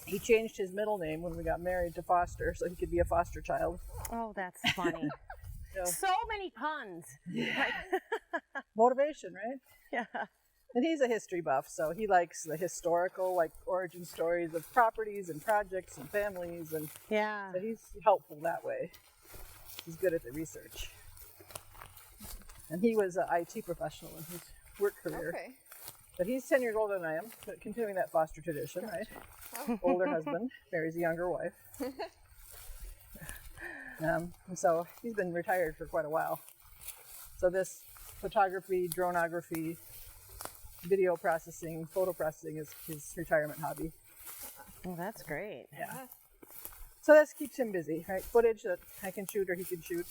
he changed his middle name when we got married to Foster, so he could be a foster child. Oh, that's funny. So So many puns. motivation, right? Yeah. And he's a history buff, so he likes the historical, like origin stories of properties and projects and families, and Yeah. so he's helpful that way. He's good at the research. And he was an IT professional in his work career. Okay. But he's 10 years older than I am, but continuing that foster tradition, right? Older husband, marries a younger wife. And so he's been retired for quite a while. So this photography, dronography, video processing, photo processing is his retirement hobby. Oh, that's great. Yeah. So this keeps him busy, right? Footage that I can shoot or he can shoot.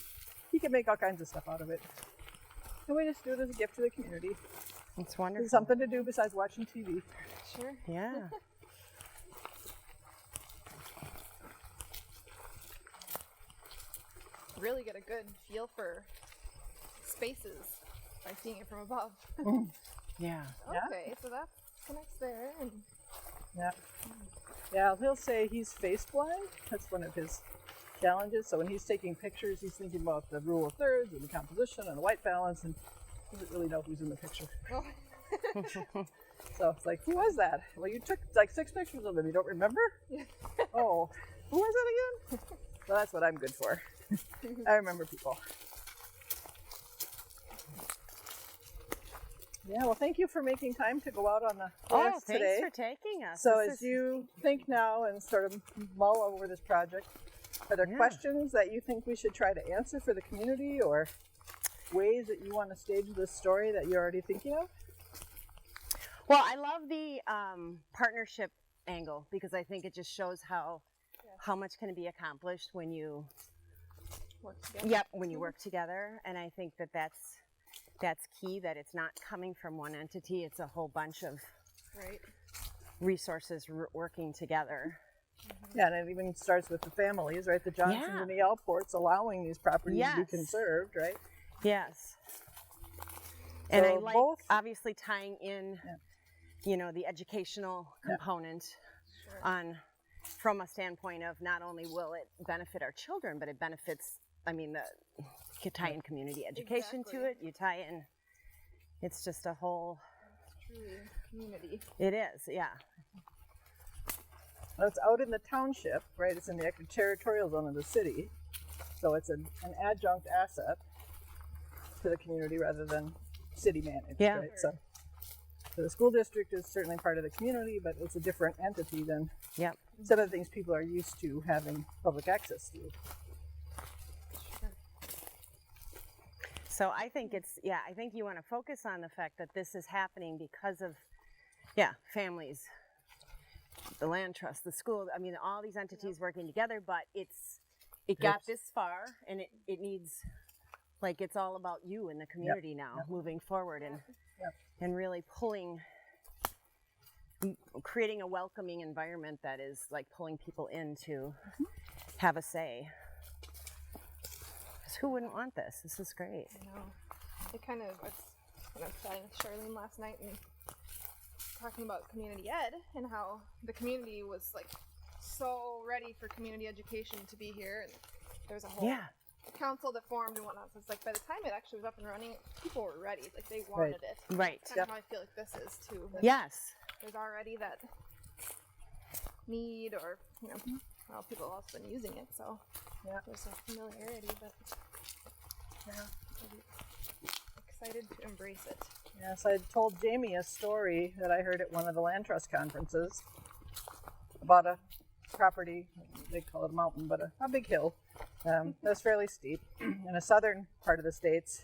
He can make all kinds of stuff out of it. And we just do it as a gift to the community. It's wonderful. It's something to do besides watching TV. Sure. Yeah. Really get a good feel for spaces by seeing it from above. Yeah. Yeah. Okay, so that connects there, and Yeah. Yeah, he'll say he's face blind. That's one of his challenges. So when he's taking pictures, he's thinking about the rule of thirds and the composition and the white balance, and doesn't really know who's in the picture. oh, So it's like, who was that? Well, you took like 6 pictures of them. You don't remember? Oh, who was it again? Well, that's what I'm good for. I remember people. Yeah, well, thank you for making time to go out on the Oh, forest thanks today. for taking us. So This as is- you think now and sort of mull over this project, are there Yeah. questions that you think we should try to answer for the community, or ways that you want to stage this story that you're already thinking of? Well, I love the partnership angle because I think it just shows how much can be accomplished when you Work together. Yep, when you work together, and I think that that's key. That it's not coming from one entity; it's a whole bunch of Right. resources working together. Yeah, and it even starts with the families, right? The Johnsons Yeah. and the Alports allowing these properties to be Yes. conserved, right? Yes, and I So like both- obviously tying in, Yeah. you know, the educational component Sure. on from a standpoint of not only will it benefit our children, but it benefits. I mean, you tie in community education to Exactly. it. You tie in. It's just a whole. Truly community. It is, yeah. Well, it's out in the township, right? It's in the extraterritorial zone of the city. So it's an adjunct asset to the community rather than city managed, Yeah. right? So the school district is certainly part of the community, but it's a different entity than Yep. some of the things people are used to having public access to. So I think I think you want to focus on the fact that this is happening because of, families, the land trust, the school. I mean, all these entities working together, but it got this far, and it needs, like, it's all about you and the community now moving forward, and really creating a welcoming environment that is like pulling people in to have a say. 'Cause who wouldn't want this? This is great. I know. It kind of, when I was chatting with Charlene last night and talking about community ed and how the community was like so ready for community education to be here, and there was a whole Yeah. council that formed and whatnot. So it's like by the time it actually was up and running, people were ready. Like they wanted it. Right. That's kind of how I feel like this is too. Like, Yes. there's already that need, or well, people have also been using it, so there's a familiarity, but I'm excited to embrace it. Yes, I told Jamie a story that I heard at one of the land trust conferences about a property, they call it a mountain, but a big hill that's fairly steep in a southern part of the States.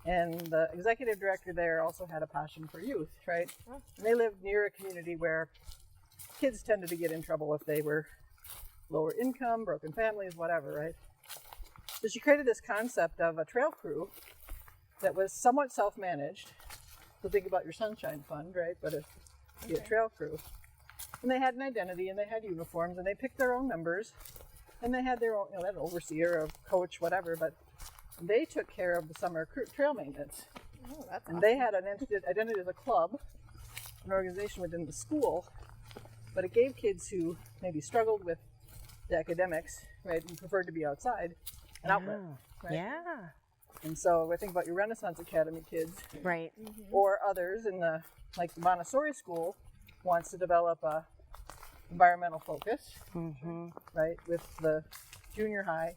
And the executive director there also had a passion for youth, right? Oh. And they lived near a community where kids tended to get in trouble if they were lower income, broken families, whatever, right? So she created this concept of a trail crew that was somewhat self-managed. So think about your sunshine fund, right? But it'd be a trail crew. And they had an identity and they had uniforms and they picked their own members and they had their own, they had an overseer, a coach, whatever, but they took care of the summer trail maintenance. Oh, that's And awesome. they had an identity as a club, an organization within the school, but it gave kids who maybe struggled with the academics, right, and preferred to be outside, an outlet. Right? Yeah. And so I think about your Renaissance Academy kids Right. or others in the, like the Montessori school wants to develop a environmental focus, right, with the junior high,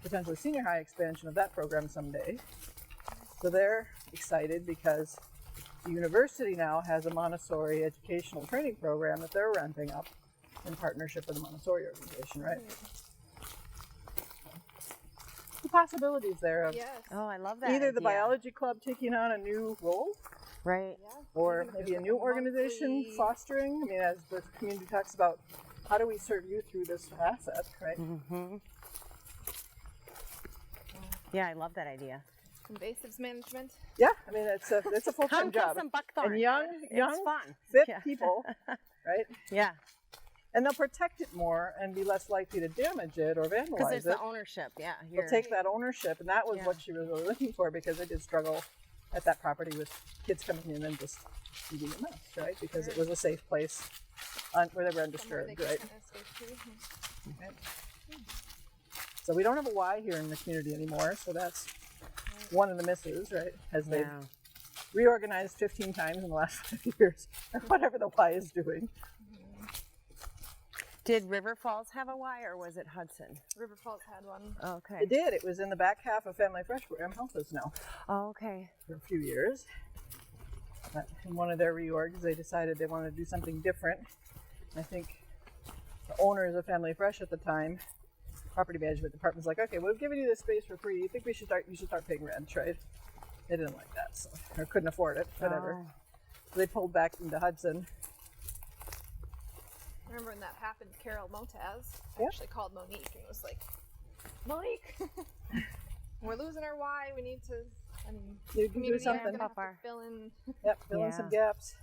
potentially senior high expansion of that program someday. So they're excited because the university now has a Montessori educational training program that they're ramping up in partnership with the Montessori organization, right? The possibilities there of Yes. Oh, I love that. either the idea. biology club taking on a new role Right. Yeah. or Even if maybe a it's new like organization monthly- fostering. I mean, as the community talks about, how do we serve you through this asset, right? Yeah, I love that idea. invasives management. Yeah, I mean, it's a full-time Come kill job. some buckthorn. And young, It's fun. fit Yeah. people, right? Yeah, And they'll protect it more and be less likely to damage it or because vandalize there's it. the ownership. Yeah, They'll take that ownership, and that was Yeah. what she was really looking for, because they did struggle at that property with kids coming in and just eating a mess, right? Because it was a safe place where they were Somewhere undisturbed, they can right? kind of stay too. So we don't have a Y here in the community anymore, so that's one of the misses, right? As they Yeah. reorganized 15 times in the last 5 years, or whatever the Y is doing. Did River Falls have a Y or was it Hudson? River Falls had one. Okay. It did. It was in the back half of Family Fresh, where M Health is now, Oh, okay. for a few years. But in one of their reorgs, they decided they wanted to do something different. I think the owners of Family Fresh at the time, property management department's like, okay, we've given you this space for free. You think you should start paying rent, right? They didn't like that, so or couldn't afford it, whatever. Oh. So they pulled back into Hudson. I remember when that happened, Carol Motaz Yep. actually called Monique and was like, Monique, we're losing our Y. We need to, I mean, You can do community something. gonna have Up our- to fill in, Yep, fill in some Yeah. gaps.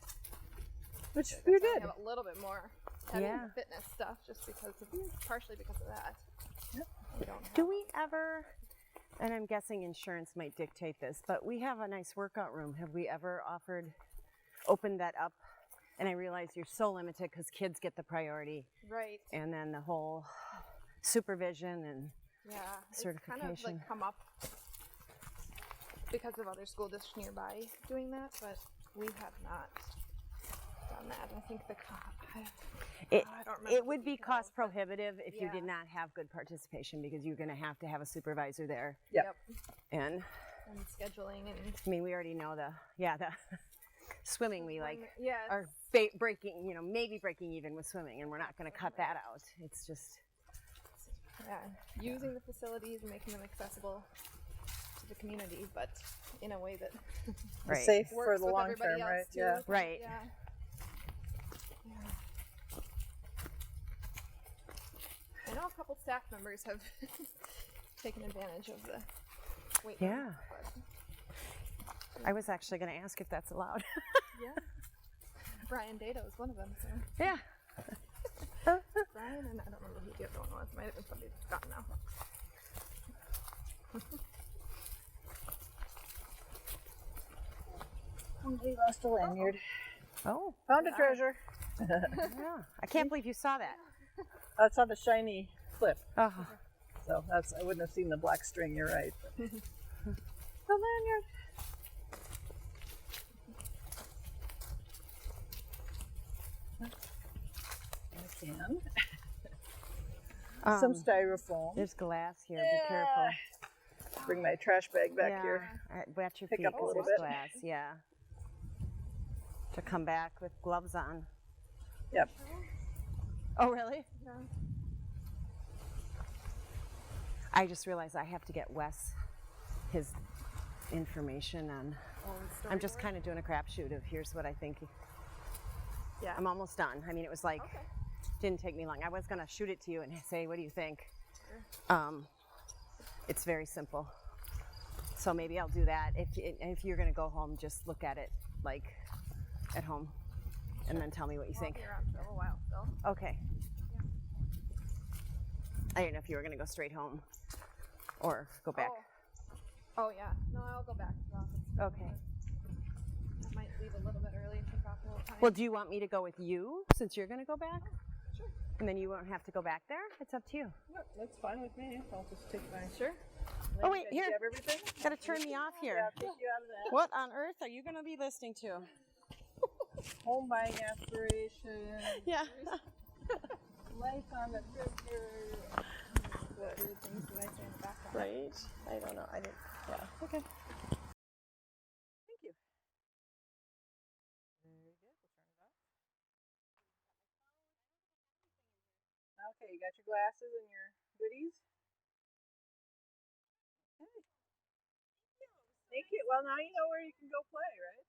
Which we so we did. have a little bit more heavy Yeah. fitness stuff just because of, partially because of that. Yep. We don't have Do we ever, and I'm guessing insurance might dictate this, but we have a nice workout room. Have we ever opened that up? And I realize you're so limited because kids get the priority, right. and then the whole supervision and Yeah, it's kind of certification. like come up because of other school districts nearby doing that, but we have not done that. I think the it, I don't remember it would be the details, cost but- prohibitive if you did Yeah. not have good participation because you're going to have a supervisor there. Yep. And and scheduling and I mean, we already know the swimming we like yeah, are breaking, maybe breaking even with swimming, and we're not going to cut that out. It's just, yeah, using the facilities and making them accessible to the community, but in a way that right. Safe for works the with long everybody term, else right? too. Yeah. Right. Yeah. I know a couple staff members have taken advantage of the weight room, Yeah. but I was actually going to ask if that's allowed. yeah. Brian Dado is one of them. So Yeah. Brian and I don't remember who the other one was. Might have been somebody that's gone now. Somebody lost a lanyard. Oh, Found a treasure. yeah. I can't believe you saw that. That's on the shiny clip. Oh, So I wouldn't have seen the black string, you're right. But the lanyard. I can. Some styrofoam. there's glass here. Be careful. Bring my trash bag back yeah. here. Wet your Pick feet up a 'cause little there's bit. glass. Yeah. To come back with gloves on. Yep. Oh, really? Yeah. I just realized I have to get Wes his information on. I'm just kind of doing a crapshoot of here's what I think. Yeah. I'm almost done. I mean, it was like, Okay. didn't take me long. I was going to shoot it to you and say, what do you think? It's very simple. So maybe I'll do that. If you're going to go home, just look at it like at home and then tell me what you think. I'll be around for a while still. Okay. I didn't know if you were going to go straight home or go back. Oh yeah. No, I'll go back to the office. Okay. I might leave a little bit early and take off a little time. Well, do you want me to go with you since you're going to go back? Sure. And then you won't have to go back there? It's up to you. Yep, that's fine with me. I'll just take my. Sure. Oh, wait, Do you here. have everything? Got to turn me off Yeah, here. I'll take you out of that. What on earth are you going to be listening to? Home buying aspiration. Yeah. Life on the river. What weird things did I say in the background? Right. I don't know. I didn't. Yeah. Okay. Thank you. Very good. We'll turn it off. Okay, you got your glasses and your goodies? Okay. Thank you. Well, now you know where you can go play, right?